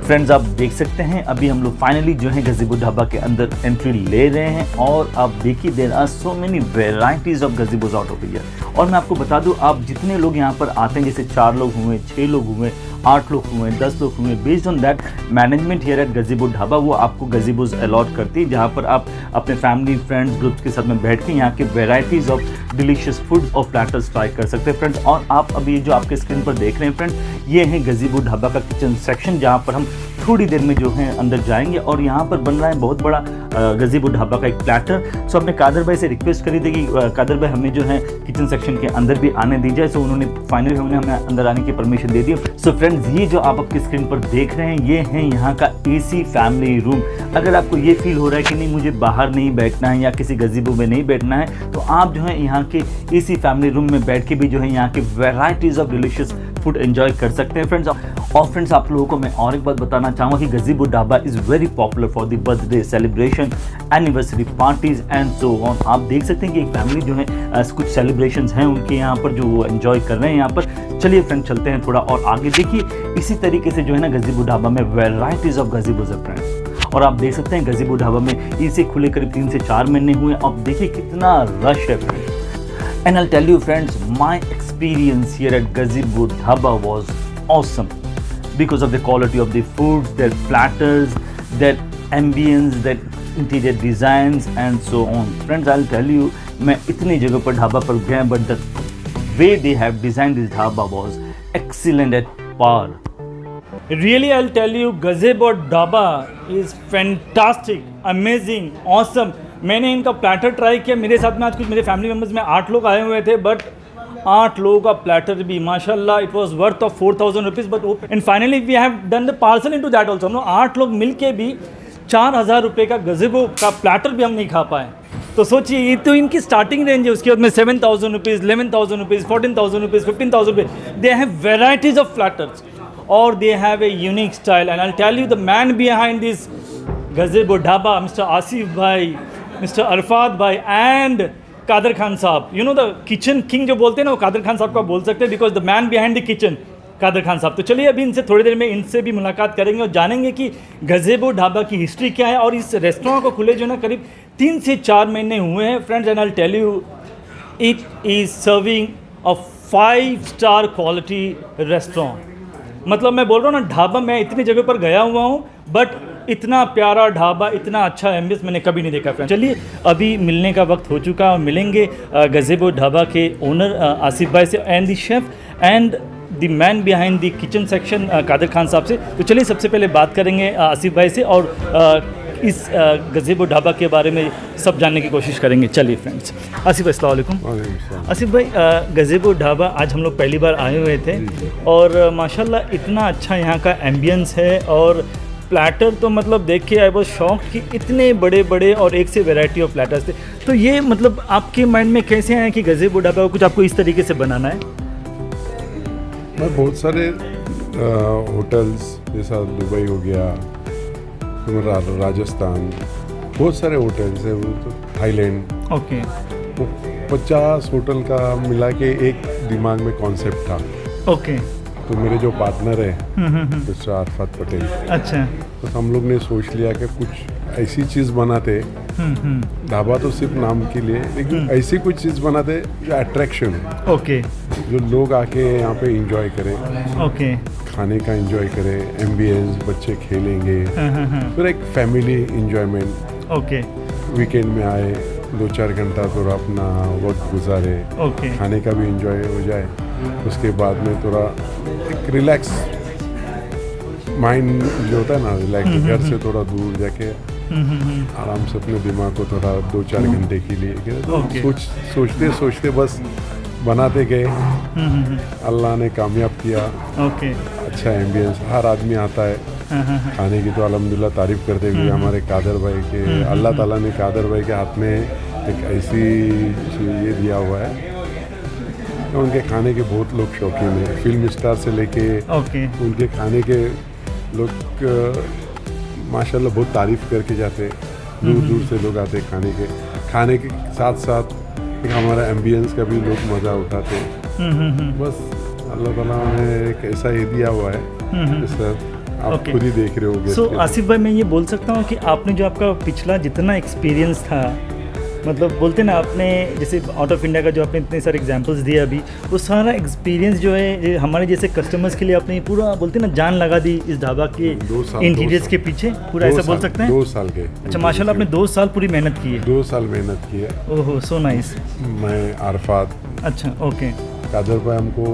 Friends, आप देख सकते हैं अभी हम लोग फाइनली जो है गज़ीबो ढाबा के अंदर एंट्री ले रहे हैं और आप देखिए there are so many varieties of gazebos out of here. और मैं आपको बता दूं, आप जितने लोग यहाँ पर आते हैं, जैसे 4 लोग हुए, 6 लोग हुए, 8 लोग हुए, 10 लोग हुए, based on that management here at Gazebo Dhaba वो आपको गज़ीबोज अलॉट करती है, जहाँ पर आप अपने फैमिली फ्रेंड्स ग्रुप्स के साथ में बैठ के यहाँ के वेराइटीज़ ऑफ डिलीशियस फूड और प्लेटर्स ट्राई कर सकते हैं फ्रेंड्स। और आप अभी जो आपके स्क्रीन पर देख रहे हैं फ्रेंड्स, ये है गज़ीबो ढाबा का किचन सेक्शन, जहाँ पर हम थोड़ी देर में जो है अंदर जाएंगे। और यहाँ पर बन रहा है बहुत बड़ा गज़ीबो ढाबा का एक प्लेटर। सो अपने कादर भाई से रिक्वेस्ट करी थी कि कादर भाई हमें जो है किचन सेक्शन के अंदर भी आने दीजिए। सो उन्होंने फाइनली हमें अंदर आने की परमिशन दे दी। सो फ्रेंड्स, ये जो आप आपकी स्क्रीन पर देख रहे हैं, ये है यहाँ का एसी फैमिली रूम। अगर आपको ये फील हो रहा है कि नहीं मुझे बाहर नहीं बैठना है या किसी गज़ीबो में नहीं बैठना है, तो आप जो है यहाँ के एसी फैमिली रूम में बैठ के भी जो है यहाँ के varieties of delicious food enjoy कर सकते हैं फ्रेंड्स। और फ्रेंड्स, आप लोगों को मैं और एक बात बताना चाहूँगा कि Gazebo Dhaba is very popular for the birthday celebration, anniversary parties and so on. आप देख सकते हैं कि एक फैमिली जो है कुछ सेलिब्रेशंस हैं उनके यहाँ पर जो वो एंजॉय कर रहे हैं यहाँ पर। चलिए फ्रेंड्स, चलते हैं थोड़ा और आगे। देखिए इसी तरीके से जो है ना गज़ीबो ढाबा में वेराइटीज़ ऑफ गज़ीबोज है फ्रेंड्स। और आप देख सकते हैं गज़ीबो ढाबा में इसे खुले करीब 3 से 4 महीने हुए। अब देखिए कितना रश है friends. And I'll tell you friends, my experience here at Gazebo Dhaba was awesome because of the quality of the foods, their platters, their ambience, their interior designs and so on. Friends, I'll tell you, मैं इतनी जगह पर ढाबा पर गया, but the way they have designed this dhaba was excellent at par. Really, I'll tell you, Gazebo Dhaba is fantastic, amazing, awesome. मैंने इनका platter try किया। मेरे साथ में आज कुछ मेरे फैमिली मेम्बर्स में 8 लोग आए हुए थे, बट 8 लोगों का प्लेटर भी माशाल्लाह it was worth of 4000 rupees. But and finally we have done the parcel into that also. हम लोग 8 लोग मिल के भी 4000 रुपये का गज़ीबो का प्लेटर भी हम नहीं खा पाए। तो सोचिए, ये तो इनकी स्टार्टिंग रेंज है। उसके बाद में 7000 रुपीज़, 11000 रुपीज़, 14000 रुपीज़, 15000 रुपये। They have varieties of platters और they have a unique style. And I tell you the man behind this Gazebo Dhaba, mister Asif bhai, mister Arfat bhai and Kadar Khan sahab. You know the kitchen king जो बोलते हैं ना, वो कादर खान साहब को आप बोल सकते हैं, because the man behind the kitchen Kader Khan साहब। तो चलिए अभी इनसे थोड़ी देर में इनसे भी मुलाकात करेंगे और जानेंगे कि गज़ीबो ढाबा की हिस्ट्री क्या है। और इस रेस्टोरेंट को खुले जो है ना करीब 3 से 4 महीने हुए हैं friends. And I will tell you, it is serving a 5-star quality restaurant. मतलब मैं बोल रहा हूँ ना, ढाबा मैं इतनी जगह पर गया हुआ हूँ, बट इतना प्यारा ढाबा, इतना अच्छा एम्बियंस मैंने कभी नहीं देखा फ्रेंड। चलिए अभी मिलने का वक्त हो चुका है और मिलेंगे गज़ीबो ढाबा के ओनर आसिफ भाई से and the chef and the man behind the kitchen section Kader Khan साहब से। तो चलिए सबसे पहले बात करेंगे आसिफ भाई से और इस गज़ीबो ढाबा के बारे में सब जानने की कोशिश करेंगे। चलिए फ्रेंड्स, आसिफ भाई अस्सलाम वालेकुम। आसिफ भाई, गज़ीबो ढाबा आज हम लोग पहली बार आए हुए थे और माशाल्लाह इतना अच्छा यहाँ का एम्बियंस है और प्लेटर तो मतलब देख के आई वाज शॉक्ड कि इतने बड़े बड़े और एक से वैरायटी ऑफ प्लेटर्स थे। तो ये मतलब आपके माइंड में कैसे आया कि गज़ीबो ढाबा को कुछ आपको इस तरीके से बनाना है? मैं बहुत सारे होटल्स जैसा दुबई हो गया, राजस्थान, बहुत सारे होटल्स हैं, वो तो थाईलैंड, ओके, 50 होटल का मिला के एक दिमाग में कॉन्सेप्ट था। ओके। तो मेरे जो पार्टनर है मिस्टर अरफात पटेल, अच्छा, तो हम लोग ने सोच लिया कि कुछ ऐसी चीज़ बनाते, ढाबा तो सिर्फ नाम के लिए, लेकिन ऐसी कुछ चीज़ बनाते जो अट्रैक्शन, ओके, जो लोग आके यहाँ पे इंजॉय करें, ओके, खाने का इंजॉय करें, एम्बियंस, बच्चे खेलेंगे, फिर एक फैमिली इंजॉयमेंट। ओके, वीकेंड में आए, 2-4 घंटा थोड़ा अपना वक्त गुजारे, ओके, खाने का भी इंजॉय हो जाए, उसके बाद में थोड़ा एक रिलैक्स माइंड जो होता है ना, रिलैक्स, घर से थोड़ा दूर जाके आराम से अपने दिमाग को थोड़ा 2-4 घंटे के लिए सोचते सोचते बस बनाते गए। अल्लाह ने कामयाब किया। ओके, अच्छा एम्बियंस, हर आदमी आता है, खाने की तो अल्हम्दुलिल्लाह तारीफ़ करते हुए हमारे कादर भाई के अल्लाह ताला ने कादर भाई के हाथ में एक ऐसी ये दिया हुआ है, तो उनके खाने के बहुत लोग शौकीन हैं, फिल्म स्टार से लेके उनके खाने के लोग माशाल्लाह बहुत तारीफ़ करके जाते, दूर दूर से लोग आते खाने के साथ साथ एक हमारा एम्बियंस का भी लोग मज़ा उठाते। बस अल्लाह ताला ने एक ऐसा ये दिया हुआ है सर, आप खुद ही देख रहे होगे। सो आसिफ भाई, मैं ये बोल सकता हूँ कि आपने जो आपका पिछला जितना एक्सपीरियंस था, मतलब बोलते ना आपने जैसे आउट ऑफ इंडिया का जो आपने इतने सारे एग्जांपल्स दिए अभी, वो सारा एक्सपीरियंस जो है ये हमारे जैसे कस्टमर्स के लिए आपने पूरा बोलते ना जान लगा दी इस ढाबा के इंटीरियर्स के पीछे, पूरा ऐसा बोल सकते हैं। 2 साल के। अच्छा माशाल्लाह, आपने 2 साल पूरी मेहनत की है। 2 साल मेहनत की है। ओहो, सो नाइस। मैं आरफात, अच्छा ओके। कादर भाई हमको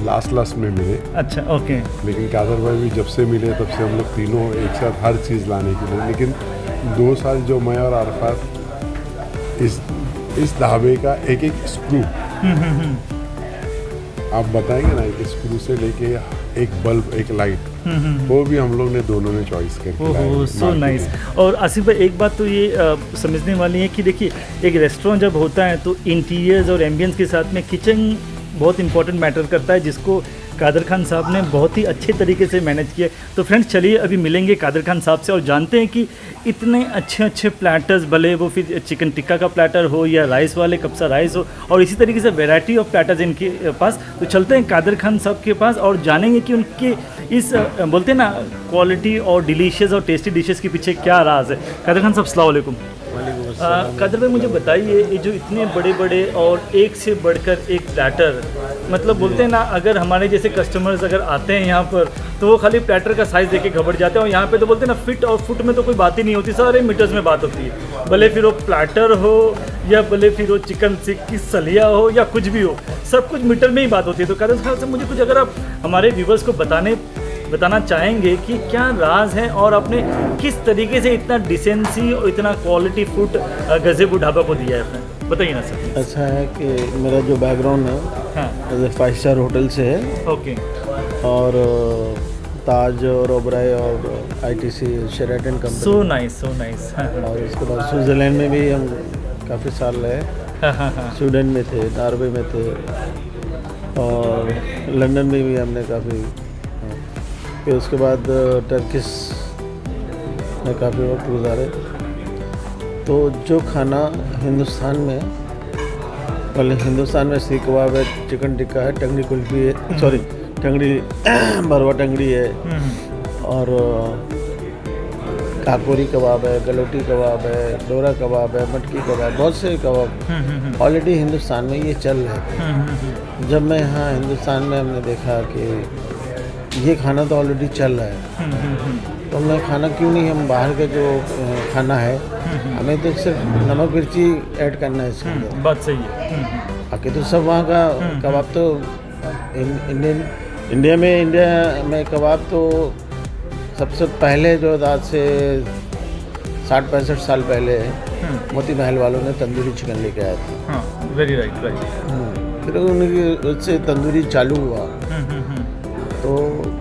लास्ट में मिले। अच्छा ओके। लेकिन कादर भाई भी जब से मिले तब से हम लोग तीनों एक साथ हर चीज़ लाने के लिए, लेकिन 2 साल जो मैं और आरफात इस ढाबे का एक स्क्रू आप बताएंगे ना, एक स्क्रू से लेके एक बल्ब, एक लाइट, वो भी हम लोग ने दोनों ने चॉइस करके लाए। ओह सो नाइस। और आसिफ भाई, एक बात तो ये समझने वाली है कि देखिए एक रेस्टोरेंट जब होता है तो इंटीरियर्स और एम्बियंस के साथ में किचन बहुत इंपॉर्टेंट मैटर करता है, जिसको कादर खान साहब ने बहुत ही अच्छे तरीके से मैनेज किया। तो फ्रेंड्स चलिए अभी मिलेंगे कादर खान साहब से और जानते हैं कि इतने अच्छे अच्छे प्लेटर्स, भले वो फिर चिकन टिक्का का प्लेटर हो या राइस वाले कब्सा राइस हो, और इसी तरीके से वैरायटी ऑफ प्लेटर्स इनके पास। तो चलते हैं कादर खान साहब के पास और जानेंगे कि उनके इस बोलते हैं ना क्वालिटी और डिलीशियस और टेस्टी डिशेस के पीछे क्या राज है। कादर खान साहब अस्सलाम वालेकुम। कादर भाई, मुझे बताइए ये जो इतने बड़े बड़े और एक से बढ़कर एक प्लेटर, मतलब बोलते हैं ना अगर हमारे जैसे कस्टमर्स अगर आते हैं यहाँ पर तो वो खाली प्लेटर का साइज़ देख के घबरा जाते हैं, और यहाँ पे तो बोलते हैं ना फिट और फुट में तो कोई बात ही नहीं होती, सारे मीटर्स में बात होती है, भले फिर वो प्लेटर हो या भले फिर वो चिकन की सलिया हो या कुछ भी हो, सब कुछ मीटर में ही बात होती है। तो कादर साहब से मुझे कुछ अगर आप हमारे व्यूवर्स को बताना चाहेंगे कि क्या राज है और आपने किस तरीके से इतना डिसेंसी और इतना क्वालिटी फूड गज़ेबो ढाबा को दिया है आपने, बताइए ना सर। ऐसा है कि मेरा जो बैकग्राउंड है हाँ 5 स्टार होटल से है, ओके, और ताज और ओबराय और ITC Sheraton company. So nice और इसके बाद स्विट्ज़रलैंड में भी हम काफ़ी साल रहे, स्वीडन में थे, नॉर्वे में थे, और लंदन में भी हमने काफ़ी, फिर उसके बाद टर्किश में काफ़ी वक्त गुजारे। तो जो खाना हिंदुस्तान में सीख कबाब है, चिकन टिक्का है, टंगड़ी कुल्फी है, सॉरी टंगड़ी भरवा टंगड़ी है, और काकोरी कबाब है, गलोटी कबाब है, डोरा कबाब है, मटकी कबाब, बहुत से कबाब ऑलरेडी हिंदुस्तान में ये चल रहे हैं। जब मैं यहाँ हिंदुस्तान में हमने देखा कि ये खाना तो ऑलरेडी चल रहा है, तो मैं खाना क्यों नहीं, हम बाहर का जो खाना है हमें तो सिर्फ नमक मिर्ची ऐड करना है इसके अंदर, बात सही है। बाकी तो सब वहाँ का कबाब तो इंडिया में कबाब तो सबसे पहले जो आज से 60-65 साल पहले मोती महल वालों ने तंदूरी चिकन लेके आया था। हाँ वेरी राइट। फिर उनकी उससे तंदूरी चालू हुआ। तो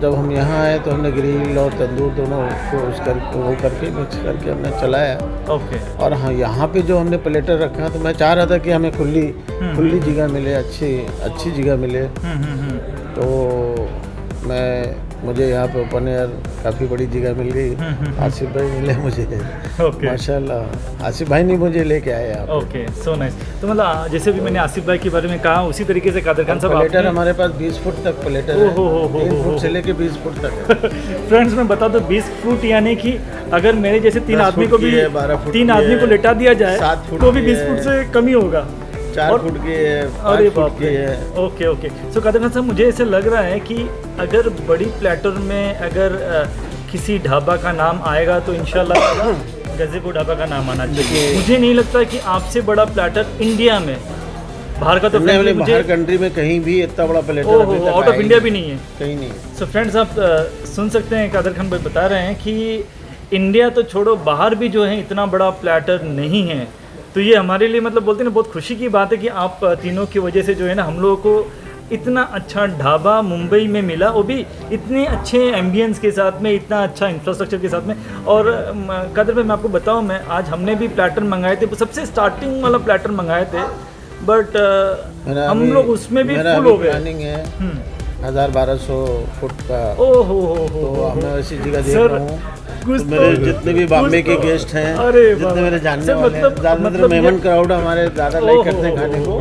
जब हम यहाँ आए तो हमने ग्रिल और तंदूर दोनों को वो करके मिक्स करके हमने चलाया। ओके। और हाँ, यहाँ पे जो हमने प्लेटर रखा तो मैं चाह रहा था कि हमें खुली जगह मिले, अच्छी जगह मिले। तो मुझे यहाँ पे ओपन एयर काफ़ी बड़ी जगह मिल गई। आसिफ भाई मिले मुझे, माशाल्लाह आसिफ भाई नहीं मुझे लेके आए आप। Okay, so nice. तो मतलब जैसे भी मैंने आसिफ भाई के बारे में कहा उसी तरीके से कादर खान साहब प्लेटर हमारे पास 20 फुट तक प्लेटर है, 3 फुट से लेके 20 फुट तक है। फ्रेंड्स मैं बता दूं 20 फुट यानी कि अगर मेरे जैसे 3 आदमी को भी 3 आदमी को लेटा दिया जाए तो भी 20 फुट से कम ही होगा। 4 फुट की है, 5 फुट की है। ओके। सो कादर खान साहब मुझे ऐसे लग रहा है कि अगर बड़ी प्लेटर में अगर किसी ढाबा का नाम आएगा तो इंशाल्लाह गज़ेबो ढाबा का नाम आना चाहिए। मुझे नहीं लगता कि आपसे बड़ा प्लेटर इंडिया में, बाहर का तो बाहर कंट्री में कहीं भी इतना बड़ा प्लेटर आउट ऑफ इंडिया भी नहीं है, कहीं नहीं। सो फ्रेंड्स आप सुन सकते हैं कादर खान भाई बता रहे हैं कि इंडिया तो छोड़ो बाहर भी जो है इतना बड़ा प्लेटर नहीं है। तो ये हमारे लिए मतलब बोलते हैं ना बहुत खुशी की बात है कि आप तीनों की वजह से जो है ना हम लोगों को इतना अच्छा ढाबा मुंबई में मिला, वो भी इतने अच्छे एम्बियंस के साथ में, इतना अच्छा इंफ्रास्ट्रक्चर के साथ में। और कादर भाई मैं आपको बताऊं, मैं आज हमने भी प्लेटर मंगाए थे, सबसे स्टार्टिंग वाला प्लेटर मंगाए थे, बट हम लोग उसमें भी फुल हो गए। प्लानिंग है 1000-1200 फुट का। ओहो तो मैं वैसी जगह देख सर, रहा हूँ। कुछ तो मेरे तो- जितने भी बॉम्बे के कुछ तो- गेस्ट हैं, अरे जितने बाबा। मेरे जानने सर, वाले हैं, मतलब ज़्यादातर मेहमान क्राउड हमारे ज़्यादा लाइक करते हैं खाने को।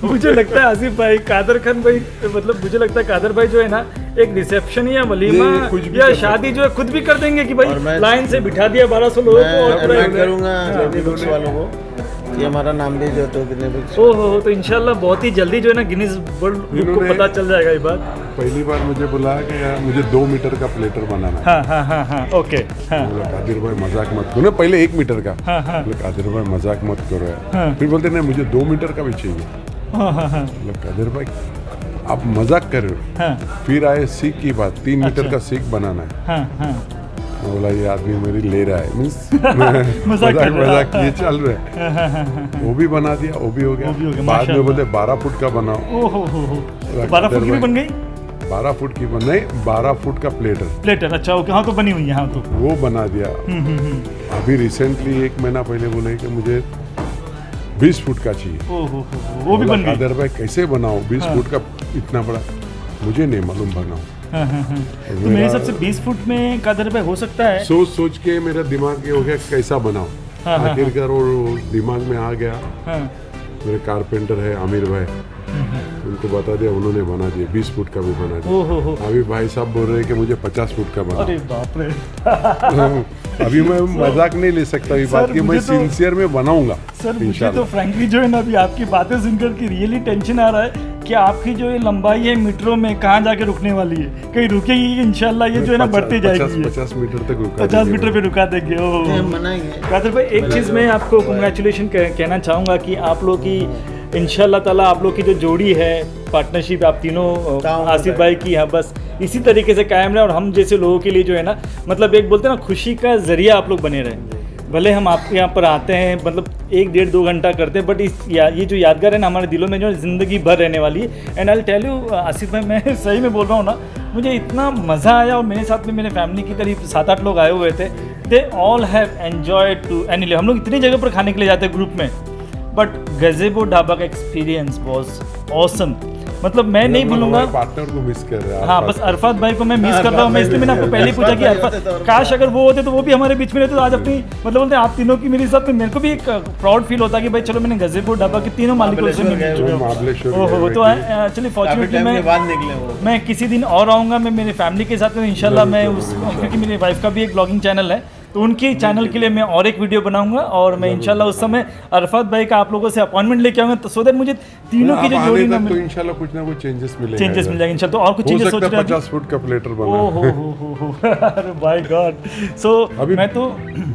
मुझे लगता है आसिफ भाई, कादर खान भाई, मतलब मुझे लगता है कादर भाई जो है ना, एक रिसेप्शन या वलीमा ये कुछ भी या कर शादी जो है खुद भी कर देंगे कि और भाई मैं- लाइन से बिठा दिया 1200 लोगों को और पूरा मैं इवेंट। करूँगा हाँ। लेडी बुक्स वालों को ये हमारा नाम भी जो तो कितने बुक्स। ओहो, तो इंशाल्लाह बहुत ही जल्दी जो है ना गिनीज वर्ल्ड बुक को इन्होंने- पता चल जाएगा ये बात। पहली बार मुझे बुलाया कि यार मुझे 2 मीटर का प्लेटर बनाना है। हाँ, ओके, हाँ, बोला कादिर भाई मजाक मत करो ना, पहले 1 मीटर का। हाँ। बोला कादिर भाई मजाक मत करो हाँ। यार। फिर बोलते नहीं मुझे 2 मीटर का भी चाहिए। हाँ, बोला कादिर भाई आप मजाक कर रहे हो। हाँ, फिर आए सीख की बात, 3 मीटर अच्छा। का सीख बनाना है। हाँ। मैं बोला ये आदमी मेरी ले रहा है, मीन्स मजाक कर रहा है। मजाक ये चल रहा है। वो भी बना दिया, वो भी हो गया। वो भी हो गया, बाद में माशाल्लाह। बोलते 12 फुट का बनाओ। ओहो, 12 फुट की भी बन गई 12 फुट की बन नहीं, 12 फुट का प्लेटर प्लेटर। अच्छा, ओके, हाँ तो बनी हुई है, हाँ तो। वो बना दिया। अभी रिसेंटली 1 महीना पहले बोले कि मुझे 20 फुट का चाहिए। ओहो, वो भी बन गई। कादर भाई कैसे बनाओ 20 हाँ। फुट का इतना बड़ा, मुझे नहीं मालूम बनाओ। हाँ। तो मेरे हिसाब से 20 फुट में कादर भाई हो सकता है। सोच सोच के मेरा दिमाग ये हो गया कैसा बनाओ। हाँ। आखिरकार वो दिमाग में आ गया। हाँ। मेरे कारपेंटर है आमिर भाई, उनको बता दिया, उन्होंने बना दिया 20 फुट का भी बना दिया। ओहो, अभी भाई साहब बोल रहे हैं कि मुझे 50 फुट का बना। अरे बाप रे। अभी मैं मजाक नहीं ले सकता ये बात सर, कि मैं मुझे तो- सिंसियर में बनाऊंगा सर मुझे इंशाल्लाह। तो फ्रैंकली जो है ना, अभी आपकी बातें सुनकर के रियली टेंशन आ रहा है कि आपकी जो ये लंबाई है मीटरों में कहाँ जाके रुकने वाली है, कहीं रुकेगी कि इंशाल्लाह ये जो है ना बढ़ती जाएगी। 50 मीटर तक रुका 50 देंगे। मीटर पे रुका देंगे। हम मनाएंगे। कादर भाई एक चीज़ मैं आपको कंग्रेचुलेशन कहना चाहूँगा कि आप लोग की इंशाल्लाह ताला आप लोग की जो जोड़ी है, पार्टनरशिप आप तीनों आसिफ भाई की, हाँ बस इसी तरीके से कायम रहे और हम जैसे लोगों के लिए जो है ना, मतलब एक बोलते हैं ना खुशी का जरिया आप लोग बने रहे। भले हम आपके यहाँ पर आते हैं, मतलब 1-1.5-2 घंटा करते हैं, बट ये जो यादगार है ना हमारे दिलों में जो ज़िंदगी भर रहने वाली है। And I tell you Asif भाई, मैं सही में बोल रहा हूँ ना, मुझे इतना मज़ा आया और मेरे साथ में मेरे फैमिली के करीब 7-8 लोग आए हुए थे। They all have enjoyed to any. हम लोग इतनी जगह पर खाने के लिए जाते हैं ग्रुप में, बट गज़ेबो ढाबा का एक्सपीरियंस वाज ऑसम। मतलब मैं नहीं भूलूंगा। पार्टनर को मिस कर रहे हैं। हाँ, बस अरफात भाई को मैं मिस कर रहा हूँ। मैं इसलिए मैंने आपको पहले ही पूछा कि अरफात, काश अगर वो होते तो वो भी हमारे बीच में रहते तो आज अपनी, मतलब बोलते हैं आप तीनों की मेरे साथ में, मेरे को भी एक प्राउड फील होता कि भाई चलो मैंने गज़ेबो ढाबा के तीनों मालिकों से मिल चुका हूँ। महाबलेश्वर ओहो, तो एक्चुअली फॉर्चुनेटली मैं बाद निकले वो। मैं किसी दिन और आऊँगा, मैं मेरे फैमिली के साथ में इंशाल्लाह मैं उस, क्योंकि मेरी वाइफ का भी एक ब्लॉगिंग चैनल है, तो उनके चैनल के लिए मैं और एक वीडियो बनाऊंगा और मैं इंशाल्लाह उस समय अरफात भाई का आप लोगों से अपॉइंटमेंट लेके आऊंगा, तो सो दैट मुझे तीनों की जो जोड़ी ना तो इंशाल्लाह कुछ ना कुछ चेंजेस मिलेंगे। चेंजेस मिल जाएंगे इंशाल्लाह। तो और कुछ हो चेंजेस सकता सोच है रहे हैं 50 फुट का प्लेटर बना। हो अरे बाय गॉड। सो अभी मैं तो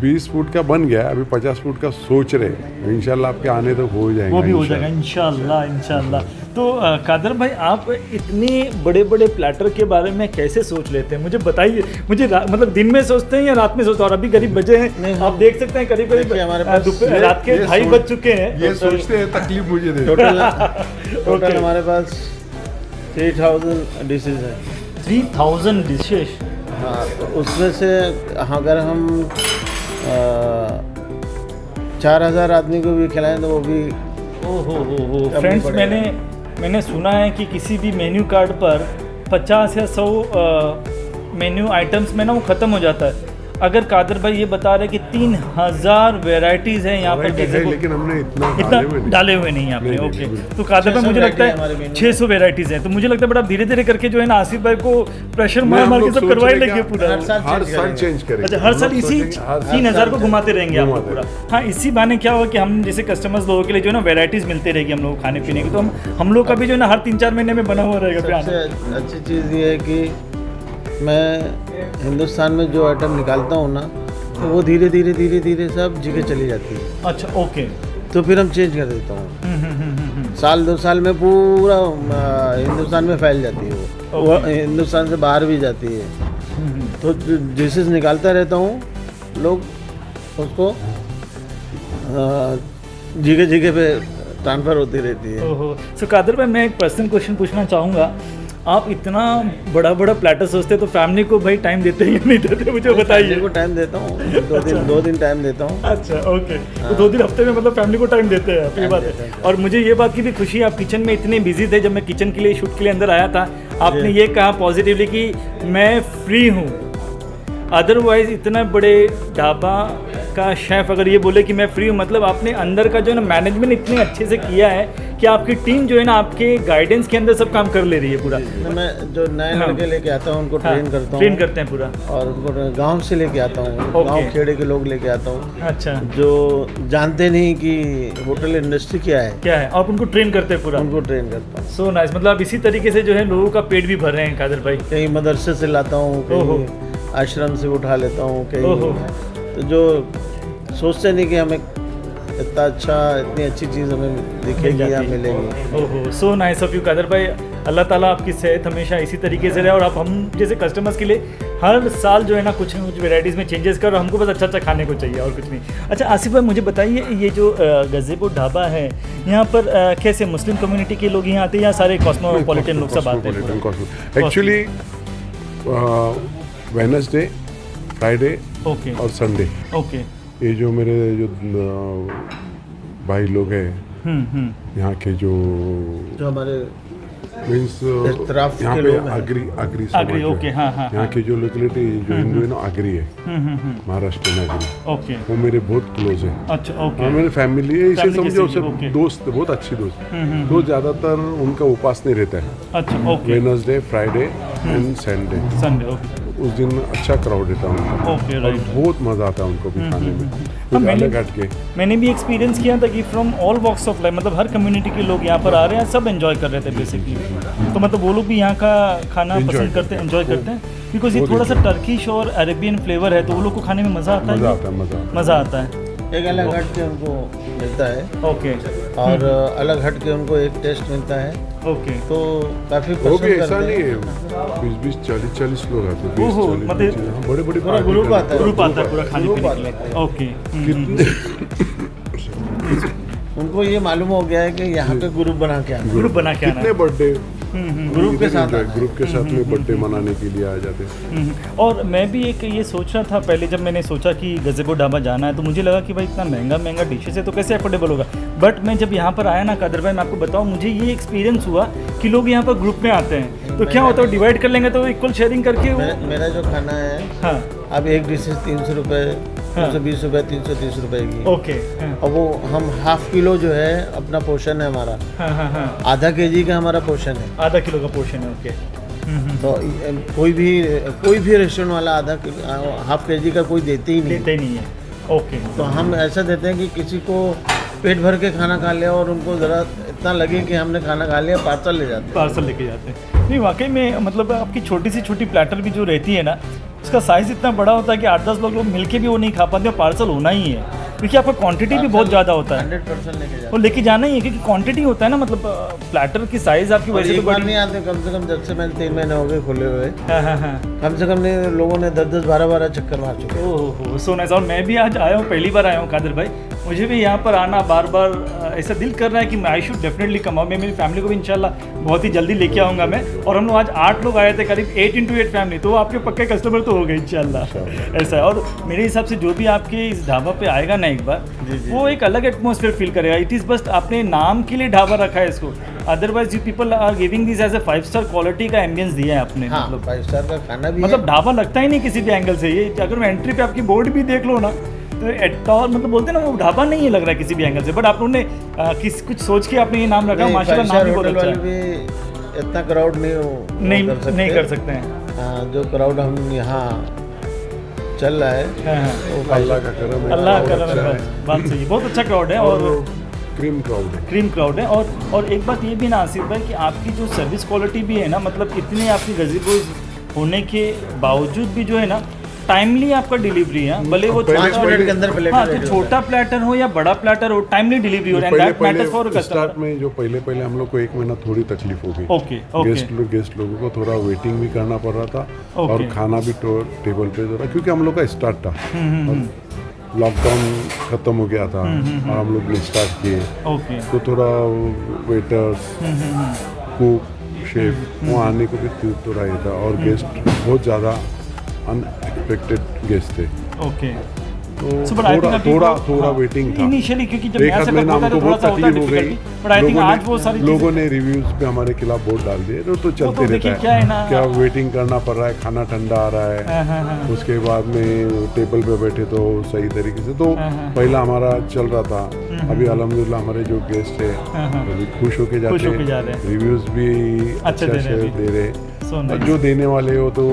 20 फुट का बन गया, अभी 50 फुट का सोच रहे। इंशाल्लाह आपके आने तक हो जाएगा। वो भी हो जाएगा इंशाल्लाह। तो कादर भाई, आप इतने बड़े बड़े प्लेटर के बारे में कैसे सोच लेते हैं, मुझे बताइए। मुझे मतलब दिन में सोचते हैं या रात में सोचते हैं? और अभी करीब बजे हैं, आप देख सकते हैं करीब देखिए, हमारे पास दोपहर रात के 2:30 बज चुके हैं। ये सोचते हैं तकलीफ मुझे दे। टोटल हमारे पास 3000 डिशेज हैं। 3000 डिशेज। हाँ, तो उसमें से अगर हम 4000 आदमी को भी खिलाएं तो वो भी ओहो फ्रेंड्स, मैंने सुना है कि किसी भी मेन्यू कार्ड पर 50 या 100 मेन्यू आइटम्स में ना वो ख़त्म हो जाता है। अगर कादर भाई ये बता रहे कि 3000 वेराइटीज़ हैं यहाँ पर, है, लेकिन हमने इतना डाले हुए नहीं आपने। नहीं, ओके, नहीं, तो कादर भाई मुझे लगता हमारे है मेन्यू 600 वेराइटीज़ हैं। तो मुझे लगता है बट आप धीरे धीरे करके जो है ना आसिफ भाई को प्रेशर मार मार के सब करवा ही लेंगे पूरा। हर साल हर साल चेंज करेंगे। अच्छा, हर साल इसी 3000 को घुमाते रहेंगे आपको घुमाते पूरा। हाँ, इसी बहाने क्या होगा कि हम जैसे कस्टमर्स लोगों के लिए जो है ना वैरायटीज़ मिलती रहेगी हम लोगों को खाने पीने की। तो हम लोग का भी जो है ना हर 3-4 महीने में बना हुआ रहेगा प्लान। सबसे अच्छी चीज़ ये है कि मैं हिंदुस्तान में जो आइटम निकालता हूँ ना, तो वो धीरे धीरे सब जगह चली जाती है। अच्छा, ओके। तो फिर हम चेंज कर देता हूँ। साल 2 साल में पूरा हिंदुस्तान में फैल जाती है वो हिंदुस्तान से बाहर भी जाती है। तो डिशेज निकालता रहता हूँ, लोग उसको जगह जगह पे ट्रांसफर होती रहती है। ओहो। सो कादर भाई, मैं एक पर्सनल क्वेश्चन पूछना चाहूँगा, आप इतना बड़ा बड़ा प्लेटर सोचते तो फैमिली को भाई टाइम देते हैं या नहीं देते, मुझे बताइए। फैमिली को टाइम देता हूँ, दो दिन टाइम देता हूँ। अच्छा, ओके। तो 2 दिन हफ्ते में मतलब फैमिली को टाइम देते हैं, आपकी बात है। और मुझे ये बात की भी खुशी है, आप किचन में इतने बिजी थे। जब मैं किचन के लिए शूट के लिए अंदर आया था, आपने ये कहा पॉजिटिवली कि मैं फ्री हूँ। अदरवाइज इतना बड़े ढाबा का शेफ अगर ये बोले कि मैं फ्री हूँ, मतलब आपने अंदर का जो है ना मैनेजमेंट इतने अच्छे से किया है कि आपकी टीम जो है ना आपके गाइडेंस के अंदर सब काम कर ले रही है पूरा। मैं जो नए लड़के लेके आता हूँ उनको ट्रेन करता हूँ, ट्रेन करते हैं पूरा, और उनको गांव से लेके आता हूँ, गांव खेड़े के लोग लेके आता हूँ। अच्छा, जो जानते नहीं कि होटल इंडस्ट्री क्या है, आप उनको ट्रेन करते हैं पूरा। उनको ट्रेन करता हूँ। So nice. मतलब आप इसी तरीके से जो है लोगों का पेट भी भर रहे हैं कादर भाई। कहीं मदरसे से लाता हूँ, कहीं आश्रम से उठा लेता हूँ, कहीं तो जो सोचते नहीं कि हमें इतना अच्छा, इतनी अच्छी चीज़ हमें दिखेगी या मिलेगी। ओहो, so nice of you Kader भाई। अल्लाह ताला आपकी सेहत हमेशा इसी तरीके से रहे, और आप हम जैसे कस्टमर्स के लिए हर साल जो है ना कुछ न कुछ वेराइटीज़ में चेंजेस कर, हमको बस अच्छा अच्छा खाने को चाहिए और कुछ नहीं। अच्छा आसिफ भाई, मुझे बताइए, ये जो गज़ेबो ढाबा है, यहाँ पर कैसे मुस्लिम कम्युनिटी के लोग यहाँ आते हैं या सारे कॉस्मोपॉलिटन लोग सब आते हैं? एक्चुअली वेडनेसडे, फ्राइडे ओके और संडे, ओके, ये जो मेरे जो भाई लोग हैं यहाँ के जो हमारे मीन्स इतराफ यहाँ के पे लोग हैं। आगरी आगरी, ओके, हाँ हाँ, यहाँ की जो लोकेलिटी जो हिंदू है ना आगरी है, महाराष्ट्र में आगरी, ओके, वो मेरे बहुत क्लोज है। अच्छा, ओके, हाँ, मेरी फैमिली है, इसे Family समझो जैसी, उसे ओके। दोस्त, बहुत अच्छी दोस्त। तो ज़्यादातर उनका उपास नहीं रहता है, अच्छा, okay, Wednesday, Friday and Sunday. Sunday, okay, उस दिन अच्छा क्राउड रहता है उनका, ओके, और राइट। बहुत मज़ा आता है उनको भी खाने में, कुछ मैंने- अलग हट के। मैंने भी एक्सपीरियंस किया था कि from all walks of life, मतलब हर कम्युनिटी के लोग यहाँ पर आ रहे हैं, सब एंजॉय कर रहे थे बेसिकली। तो मतलब वो लोग भी यहाँ का खाना Enjoy पसंद करते हैं, एंजॉय करते हैं, बिकॉज ये थोड़ा सा टर्किश और अरेबियन फ्लेवर है, तो वो लोग को खाने में मज़ा आता है। मज़ा आता है, मज़ा आता है। मज़ा आता है, एक अलग हट के उनको मिलता है, ओके, और अलग हट के उनको एक टेस्ट मिलता है, ओके। तो काफ़ी वो भी पसंद ऐसा करते नहीं हैं। है, 20-20, 40-40 लोग आते हैं, ओहो, 20-40 मतलब बड़े बड़े पूरा ग्रुप आता है। ग्रुप आता है पूरा खाने ग्रुप पीने के आता लिए, है। ओके। उनको ये मालूम हो गया है कि यहाँ पे ग्रुप बना के आना है। ग्रुप बना के आना कितने है। बर्थडे ग्रुप के साथ आना है। ग्रुप के साथ में बर्थडे मनाने के लिए आ जाते हैं। और मैं भी एक ये सोच रहा था पहले, जब मैंने सोचा कि गज़ेबो ढाबा जाना है, तो मुझे लगा कि भाई इतना महंगा डिशेस है तो कैसे अफोर्डेबल होगा। बट मैं जब यहाँ पर आया ना कादर भाई, मैं आपको बताऊँ, मुझे ये एक्सपीरियंस हुआ कि लोग यहाँ पर ग्रुप में आते हैं, तो क्या होता है डिवाइड कर लेंगे तो इक्वल शेयरिंग करके मेरा जो खाना है, हाँ, अब एक डिशेज 300 रुपये, 320 रुपये, 330 रुपये की, ओके, हाँ, और वो हम हाफ किलो जो है अपना पोर्शन है हमारा, हाँ, हाँ, हाँ, आधा केजी का हमारा पोर्शन है। आधा किलो का पोर्शन है, ओके। तो कोई भी रेस्टोरेंट वाला हाफ केजी का कोई देते ही नहीं, देते ही नहीं है, ओके। तो हम ऐसा देते हैं कि किसी को पेट भर के खाना खा लिया और उनको ज़रा इतना लगे कि हमने खाना खा लिया, पार्सल ले जाते हैं। पार्सल लेके जाते हैं। नहीं वाकई में, मतलब आपकी छोटी सी छोटी प्लेटर भी जो रहती है ना, उसका साइज़ इतना बड़ा होता है कि 8-10 लोग मिलके भी वो नहीं खा पाते, और पार्सल होना ही है, क्योंकि आपका क्वांटिटी भी बहुत ज़्यादा होता है, 100% लेके जाते हैं। वो लेके जाना ही है, क्योंकि क्वांटिटी होता है ना, मतलब प्लेटर की साइज़ आपकी और वैसे तो एक बार बड़ी। नहीं आते, कम से कम जब से मैंने 3 महीने हो गए खुले हुए, हाँ, हाँ, हाँ, कम से कम लोगों ने 10-10, 12-12 चक्कर मार चुके हैं। ओहो, सो नाइस। और मैं भी आज आया हूँ, पहली बार आया हूँ कादर भाई, मुझे भी यहाँ पर आना बार बार ऐसा दिल कर रहा है कि आई शुड डेफिनेटली कम आऊँ। मैं मेरी फैमिली को भी इंशाल्लाह बहुत ही जल्दी लेके आऊँगा मैं। और हम लोग आज 8 लोग आए थे, करीब 8 into 8 फैमिली, तो वो आपके पक्के कस्टमर तो हो गए इंशाल्लाह, ऐसा है। और मेरे हिसाब से जो भी आपके इस ढाबा पे आएगा ना एक बार, वो एक अलग एटमॉस्फेयर फील करेगा। इट इज़ बस आपने नाम के लिए ढाबा रखा है इसको, otherwise you people are giving this as a 5 star quality का एम्बियंस दिया है आपने। हाँ, 5 स्टार का खाना भी मतलब है। ढाबा लगता ही नहीं किसी भी एंगल से। ये अगर मैं एंट्री पे आपकी बोर्ड भी देख लो ना, तो एटॉल मतलब बोलते हैं ना, वो ढाबा नहीं है लग रहा है किसी भी एंगल से। बट आप लोगों ने कुछ सोच के आपने ये नाम रखा, माशाल्लाह नाम भी बहुत होटल अच्छा वाले है। भी इतना क्राउड नहीं कर सकते हैं। हाँ, जो क्राउड हम यहाँ चल रहा है, हाँ, हाँ, वो अल्लाह का करम है, अल्लाह का बहुत करम अच्छा है, बात सही है, बहुत अच्छा क्राउड है। और क्रीम क्राउड है। क्रीम क्राउड है। और एक बात ये भी ना आसिफ भाई, कि आपकी जो सर्विस क्वालिटी भी है ना, मतलब इतनी आपकी गज़ेबोज़ होने के बावजूद भी जो है ना, टाइमली आपका डिलीवरी है, भले वो 5 मिनट के अंदर प्लेटर हाँ, तो रेडी छोटा प्लेटर हो या बड़ा प्लेटर हो, टाइमली डिलीवरी हो, and that matters for customer. Start में जो पहले हम लोग को 1 महीना थोड़ी तकलीफ हो गई। ओके, ओके, गेस्ट लोगों को थोड़ा वेटिंग भी करना पड़ रहा था, ओके। और खाना भी टेबल पे थोड़ा, क्योंकि हम लोग का स्टार्ट था। लॉकडाउन ख़त्म हो गया था और हम लोग ने स्टार्ट किए, ओके तो थोड़ा वेटर्स, कुक, शेफ वहाँ आने को भी थोड़ा ये था, और गेस्ट बहुत ज़्यादा अनएक्सपेक्टेड गेस्ट थे, ओके तो So, but I think अभी थोड़ा वो- थोड़ा हाँ, वेटिंग था। इनिशियली क्योंकि जब एक नया आध सेटअप महीना होता है हमको तो थोड़ा बहुत सा होता है तकलीफ हो गई, डिफिकल्टी, बट आई थिंक आज वो सारी लोगों चीज़ें ने रिव्यूज पे हमारे खिलाफ बहुत डाल दिए, तो चलते देखिए रहता क्या है ना- क्या वेटिंग करना पड़ रहा है, खाना ठंडा आ रहा है, हाँ, हाँ, हाँ। उसके बाद में टेबल पे बैठे तो सही तरीके से, तो हाँ, हाँ। पहला हमारा चल रहा था, अभी अल्हम्दुलिल्लाह हमारे जो गेस्ट है हाँ, हाँ। अभी खुश होके खुश जाते होके जा रहे हैं, हैं। रिव्यूज भी अच्छे दे रहे हैं अभी। दे रहे So हैं, और nice. जो देने वाले हो तो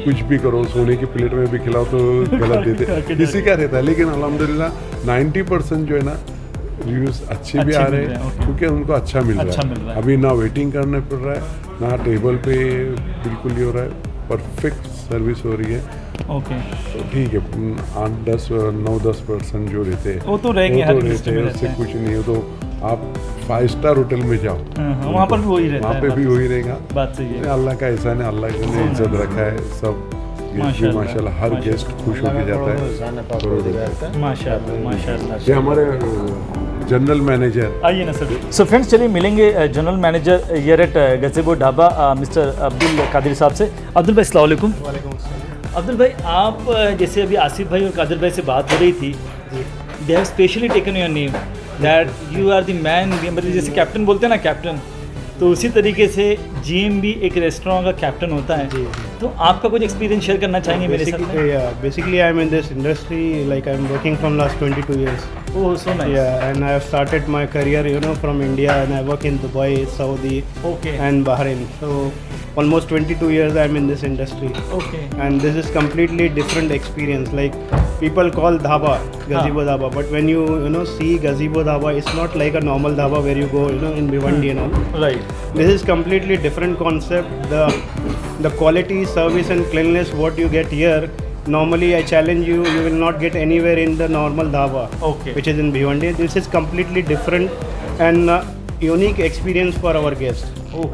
कुछ भी करो, सोने की प्लेट में भी खिलाओ तो गलत देते, करके किसी का रहता है, लेकिन अल्हम्दुलिल्लाह 90% जो है ना रिव्यूज अच्छे भी अच्छे आ मिल रहे रहे हैं, हैं, okay. क्योंकि उनको अच्छा मिल अच्छा रहा मिल रहा है, है। अभी ना वेटिंग करना पड़ रहा है, ना टेबल पे बिल्कुल ही हो रहा है, परफेक्ट सर्विस हो रही है, ओके तो ठीक है 9-10% जो रहते हैं वो तो रहेंगे, वो हर तो लिस्ट रहते में हैं, रहते उससे हैं। कुछ नहीं हो, तो आप 5 स्टार होटल में जाओ, वहाँ पर भी वही रहता वहाँ है, पे बात भी वही रहेगा, बात सही है। अल्लाह का एहसान है, अल्लाह ने इज्जत रखा है, सब माशाल्लाह, माशाल्लाह हर माशाल्लाह। गेस्ट खुश होके जाता है। माशाल्लाह माशाल्लाह। ये हमारे जनरल मैनेजर आइए ना सर। सो फ्रेंड्स चलिए मिलेंगे general manager here at Gazebo Dhaba mister Abdul Kadir साहब से। अब्दुल भाई अस्सलाम वालेकुम। अब्दुल भाई आप जैसे अभी आसिफ भाई और कादिर भाई से बात हो रही थी, they have specially taken your name that you are the man, मतलब जैसे कैप्टन बोलते हैं ना कैप्टन, तो उसी तरीके से जीएम भी एक रेस्टोरेंट का कैप्टन होता है, तो आपका कुछ एक्सपीरियंस शेयर करना चाहेंगे मेरे साथ में? Basically, I'm in this industry, like I'm working from last 22 years. Oh so nice. Yeah, and I have started my career, from India, and I work in Dubai, Saudi, Okay. and Bahrain. So almost 22 years I'm in this industry, okay and this is completely different experience. Like people call dhaba, gazebo dhaba, but when you see gazebo dhaba, it's not like a normal dhaba where you go, in Bhiwandi and all. Right This is completely different concept. The quality, service and cleanliness what you get here, normally I challenge you, you will not get anywhere in the normal dhaba, Okay. which is in Bhiwandi. This is completely different and unique experience for our guests. Oh.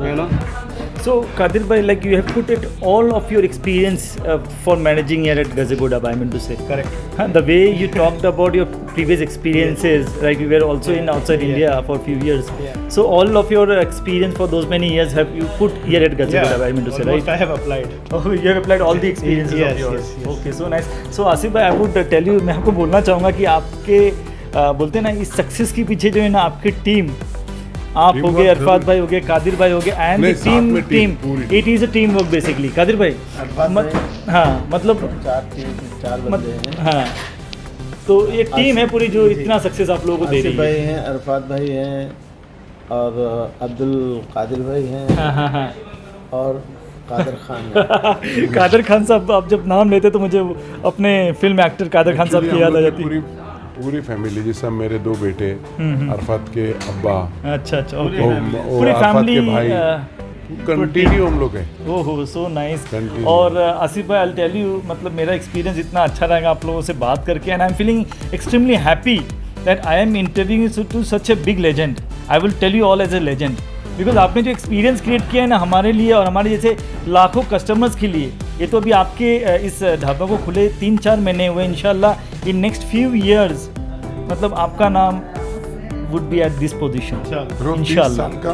So Kadir bhai, like you have put it all of your experience for managing here at Gazebo Dhaba, I mean to say. Correct. The way you talked about your previous experiences, like you were also in outside India for a few years. Yeah. So all of your experience for those many years have you put here at Gazebo Dhaba, I mean to say, almost right? I have applied. Oh, you have applied all the experiences Yes, of yours. yes, yes. Okay, so nice. So Asif भाई, I would tell you, मैं आपको बोलना चाहूँगा कि आपके बोलते हैं ना इस सक्सेस के पीछे जो है ना आपकी टीम, आप Team हो गए, work अरफात जरूर। भाई हो गए, कादिर भाई हो गए, एंड नहीं, द साथ में टीम पूरी। It is a team work basically. Kadir भाई अरफात भाई, हाँ मतलब चार बंदे हैं। हाँ, तो ये टीम है पूरी जो इतना सक्सेस आप लोगों को दे आसिफ रही भाई है। हैं, अरफात भाई हैं, और अब्दुल कादिर भाई हैं, हाँ हाँ हाँ। और कादर खान हैं। कादर खान साहब, आप जब नाम लेते तो मुझे अपने फिल्म एक्टर कादर खान साहब की याद आ जाती। पूरी फैमिली, जैसे मेरे 2 बेटे, अरफात के अब्बा, अच्छा अच्छा, ओके। और पूरी अरफात फैमिली के भाई, कंटिन्यू हम लोग हैं। ओहो सो नाइस। Continue. और आसिफ भाई, आई टेल यू, मतलब मेरा एक्सपीरियंस इतना अच्छा रहेगा आप लोगों से बात करके, and I am feeling extremely happy that I am interviewing to such a big legend. I will tell you all as a legend, because आपने जो एक्सपीरियंस क्रिएट किया है ना हमारे लिए और हमारे जैसे लाखों कस्टमर्स के लिए, ये तो अभी आपके इस ढाबा को खुले 3-4 महीने हुए, इंशाल्लाह इन नेक्स्ट फ्यू ईयर्स मतलब आपका नाम would be at this position Bro, 30 इंशाल्लाह। साल का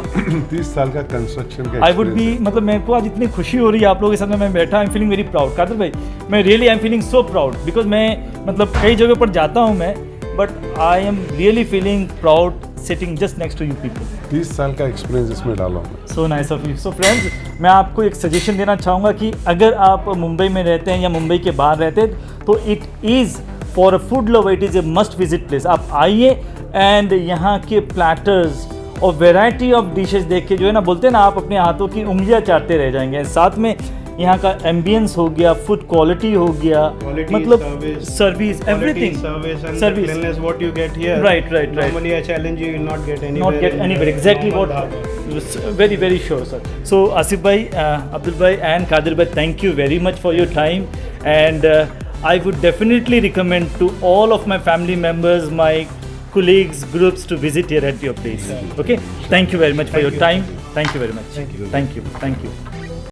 30 साल का कंस्ट्रक्शन का आई वुड बी, experience है। मतलब मेरे को आज इतनी खुशी हो रही है आप लोगों के साथ में मैं बैठा, I am feeling very proud. Kadir भाई, मैं really I am feeling so proud, because मैं मतलब कई जगह पर जाता हूँ मैं, but I am really feeling proud sitting just next to you people. 30 साल का एक्सपीरियंस इसमें डाला हूँ मैं। So nice of you. So friends, मैं आपको एक सजेशन देना चाहूँगा कि अगर आप मुंबई में रहते हैं या मुंबई के बाहर रहते हैं तो it is for a food lover, it is a must visit place. आप आइए एंड यहाँ के प्लेटर्स और वैरायटी ऑफ डिशेस देख के जो है ना, बोलते हैं ना, आप अपने हाथों की उंगलियाँ चाटते रह जाएंगे। साथ में यहाँ का एम्बियंस हो गया, फूड क्वालिटी हो गया, Quality, मतलब service, service, Quality, everything, service and Service. cleanliness what you get here. Right, right, right. Normally I challenge you will not get anywhere. not get in anywhere, the exactly what normal dhaba. very very sure sir. So Asif bhai, Abdul bhai and Kadir bhai, thank you very much for your time, and I would definitely recommend to all of my family members, my colleagues, groups to visit here at your place. Okay, thank you very much for your time. Thank you very much. Thank you.